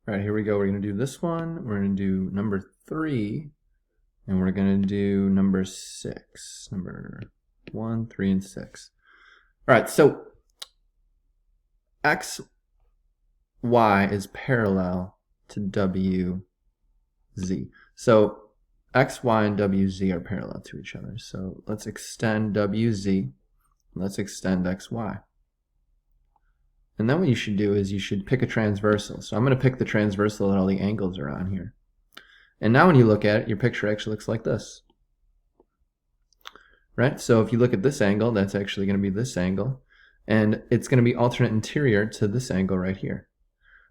All right, here we go. We're going to do this one. We're going to do number 3, and we're going to do number 6. Number 1, 3, and 6. All right, so x, y is parallel to w, z. So x, y, and w, z are parallel to each other. So let's extend w, z. Let's extend x, y. And then what you should do is you should pick a transversal. So I'm going to pick the transversal that all the angles are on here. And now when you look at it, your picture actually looks like this. Right? So if you look at this angle, that's actually going to be this angle. And it's going to be alternate interior to this angle right here.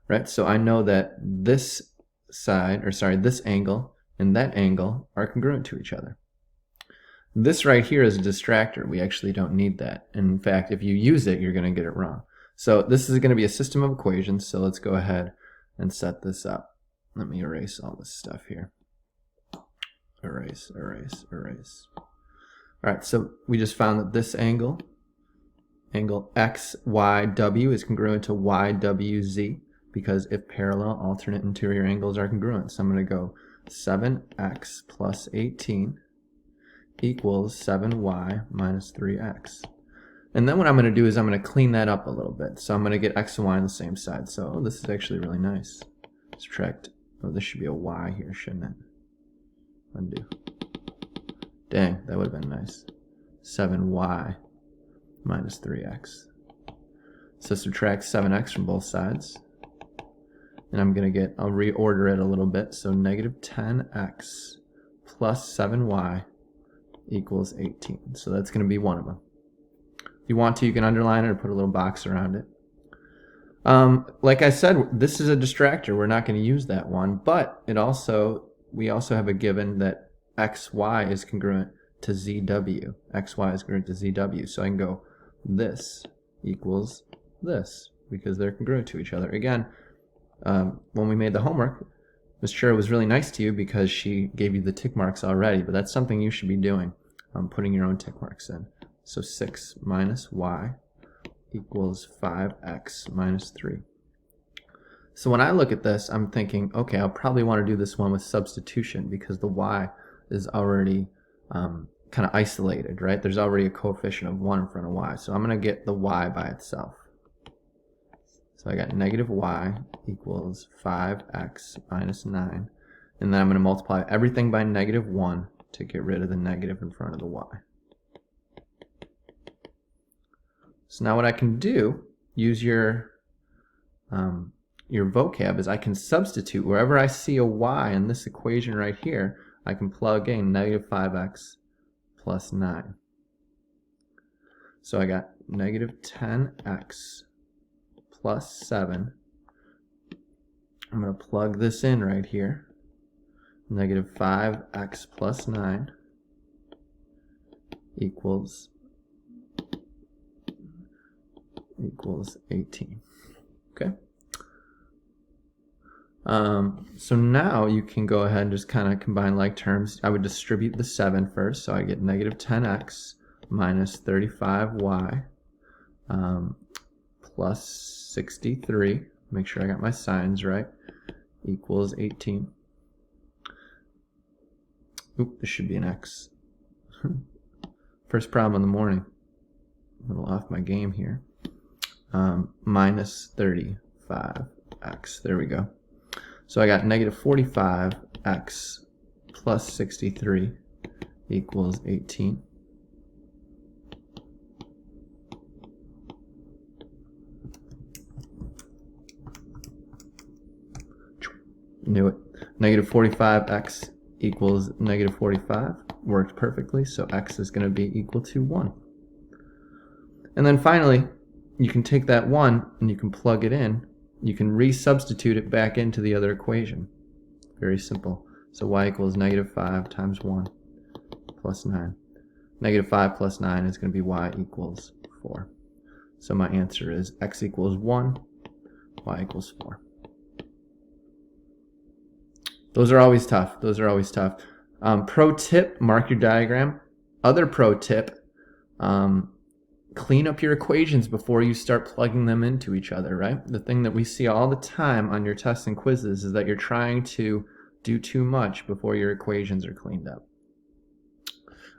Right? So I know that this side, or sorry, this angle and that angle are congruent to each other. This right here is a distractor. We actually don't need that. And in fact, if you use it, you're going to get it wrong. So this is going to be a system of equations, so let's go ahead and set this up. Let me erase all this stuff here. Erase, erase, erase. All right, so we just found that this angle XYW is congruent to YWZ, because if parallel, alternate interior angles are congruent. So I'm going to go 7x plus 18 equals 7y minus 3x. And then what I'm going to do is I'm going to clean that up a little bit. So I'm going to get x and y on the same side. So this is actually really nice. Subtract. Oh, this should be a y here, shouldn't it? Undo. Dang, that would have been nice. 7y minus 3x. So subtract 7x from both sides. And I'm going to get, I'll reorder it a little bit. So negative 10x plus 7y equals 18. So that's going to be one of them. If you want to, you can underline it or put a little box around it. Like I said, this is a distractor. We're not going to use that one, but we also have a given that xy is congruent to zw. xy is congruent to zw. So I can go this equals this because they're congruent to each other. Again, when we made the homework, Ms. Chura was really nice to you because she gave you the tick marks already, but that's something you should be doing, putting your own tick marks in. So 6 minus y equals 5x minus 3. So when I look at this, I'm thinking, okay, I'll probably want to do this one with substitution because the y is already kind of isolated, right? There's already a coefficient of 1 in front of y. So I'm going to get the y by itself. So I got negative y equals 5x minus 9. And then I'm going to multiply everything by negative 1 to get rid of the negative in front of the y. So now what I can do, use your vocab, is I can substitute wherever I see a y in this equation right here, I can plug in negative 5x plus 9. So I got negative 10x plus 7. I'm going to plug this in right here. Negative 5x plus 9 equals 18. Okay. So now you can go ahead and just kind of combine like terms. I would distribute the 7 first, so I get negative 10x minus 35y plus 63. Make sure I got my signs right. Equals 18. Oop, this should be an x. First problem in the morning. A little off my game here. Minus 35x. There we go. So I got negative 45x plus 63 equals 18. Knew it. Negative 45x equals negative 45. Worked perfectly, so x is going to be equal to 1. And then finally, you can take that 1 and you can plug it in. You can resubstitute it back into the other equation. Very simple. So y equals negative 5 times 1 plus 9. Negative 5 plus 9 is going to be y equals 4. So my answer is x equals 1, y equals 4. Those are always tough. Those are always tough. Pro tip, mark your diagram. Other pro tip, clean up your equations before you start plugging them into each other, right? The thing that we see all the time on your tests and quizzes is that you're trying to do too much before your equations are cleaned up.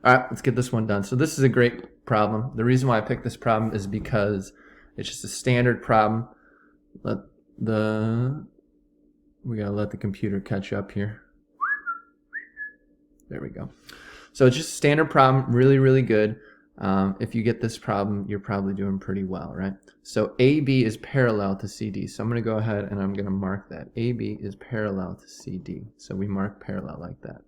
All right, let's get this one done. So this is a great problem. The reason why I picked this problem is because it's just a standard problem. We gotta let the computer catch up here. There we go. So it's just a standard problem, really, really good. If you get this problem, you're probably doing pretty well, right? So AB is parallel to CD. So I'm going to go ahead and I'm going to mark that. AB is parallel to CD. So we mark parallel like that.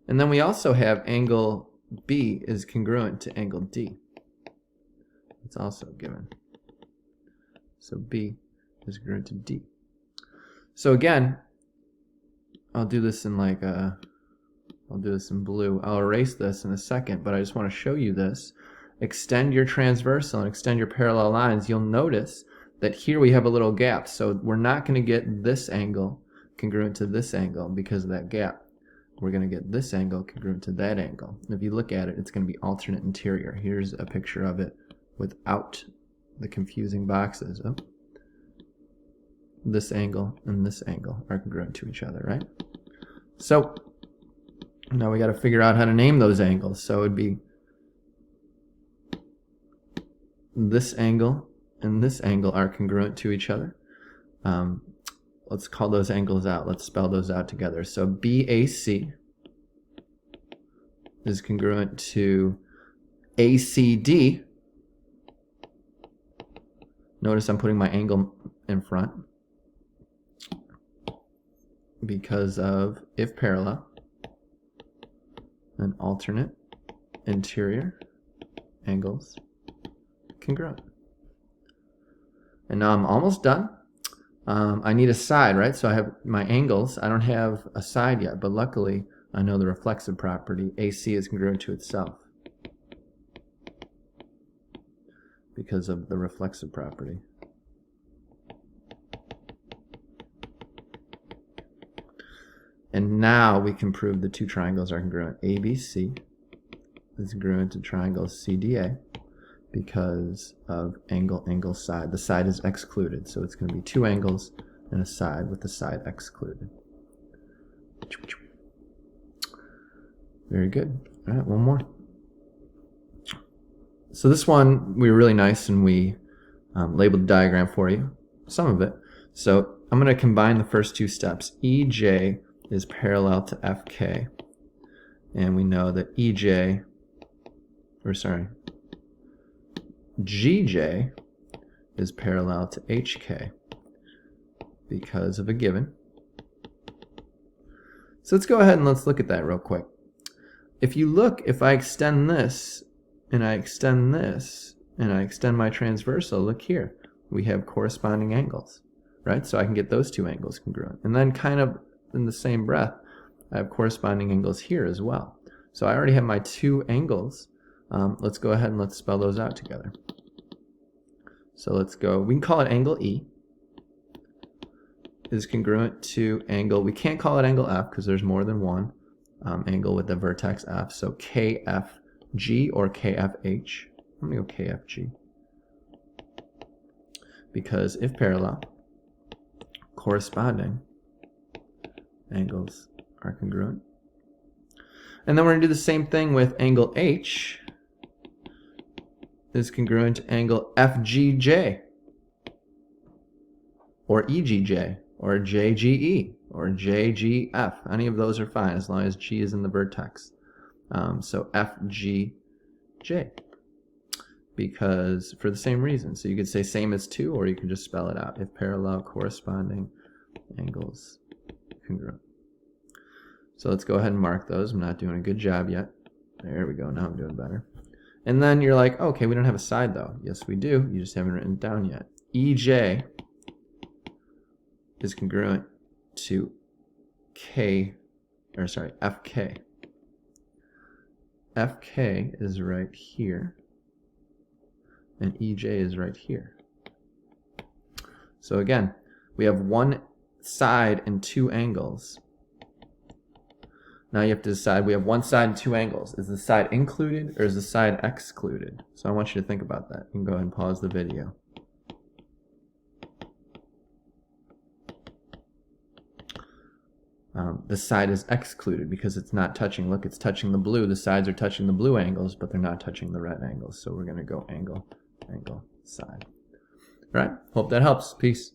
And then we also have angle B is congruent to angle D. It's also given. So B is congruent to D. So again, I'll do this in I'll do this in blue. I'll erase this in a second, but I just want to show you this. Extend your transversal and extend your parallel lines. You'll notice that here we have a little gap. So we're not going to get this angle congruent to this angle because of that gap. We're going to get this angle congruent to that angle. And if you look at it, it's going to be alternate interior. Here's a picture of it without the confusing boxes. Oh. This angle and this angle are congruent to each other, right? So now we got to figure out how to name those angles. So it would be this angle and this angle are congruent to each other. Let's call those angles out. Let's spell those out together. So BAC is congruent to ACD. Notice I'm putting my angle in front because of if parallel and alternate interior angles congruent. And now I'm almost done. I need a side, right? So I have my angles. I don't have a side yet, but luckily I know the reflexive property. AC is congruent to itself because of the reflexive property. And now we can prove the two triangles are congruent. ABC is congruent to triangle CDA because of angle, angle, side. The side is excluded, so it's going to be two angles and a side with the side excluded. Very good. All right, one more. So this one, we were really nice and we labeled the diagram for you, some of it. So I'm going to combine the first two steps. EJ is parallel to FK, and we know that GJ is parallel to HK because of a given. So let's go ahead and let's look at that real quick. If you look, if I extend this and I extend this and I extend my transversal, look here, we have corresponding angles, right? So I can get those two angles congruent. And then kind of in the same breath, I have corresponding angles here as well. So I already have my two angles. Let's go ahead and let's spell those out together. So let's go, we can call it angle E is congruent to angle, we can't call it angle F because there's more than one angle with the vertex F. So KFG or KFH. I'm going to go KFG because if parallel, corresponding angles are congruent. And then we're going to do the same thing with angle H is congruent to angle FGJ or EGJ or JGE or JGF. Any of those are fine as long as G is in the vertex. So FGJ because for the same reason. So you could say same as 2 or you can just spell it out. If parallel, corresponding angles congruent. So let's go ahead and mark those. I'm not doing a good job yet. There we go. Now I'm doing better. And then you're like, okay, we don't have a side though. Yes, we do. You just haven't written it down yet. EJ is congruent to FK. FK is right here, and EJ is right here. So again, we have one side and two angles. Now you have to decide, we have one side and two angles. Is the side included or is the side excluded? So I want you to think about that. You can go ahead and pause the video. The side is excluded because it's not touching. Look, it's touching the blue. The sides are touching the blue angles, but they're not touching the red angles. So we're going to go angle, angle, side. All right, hope that helps. Peace.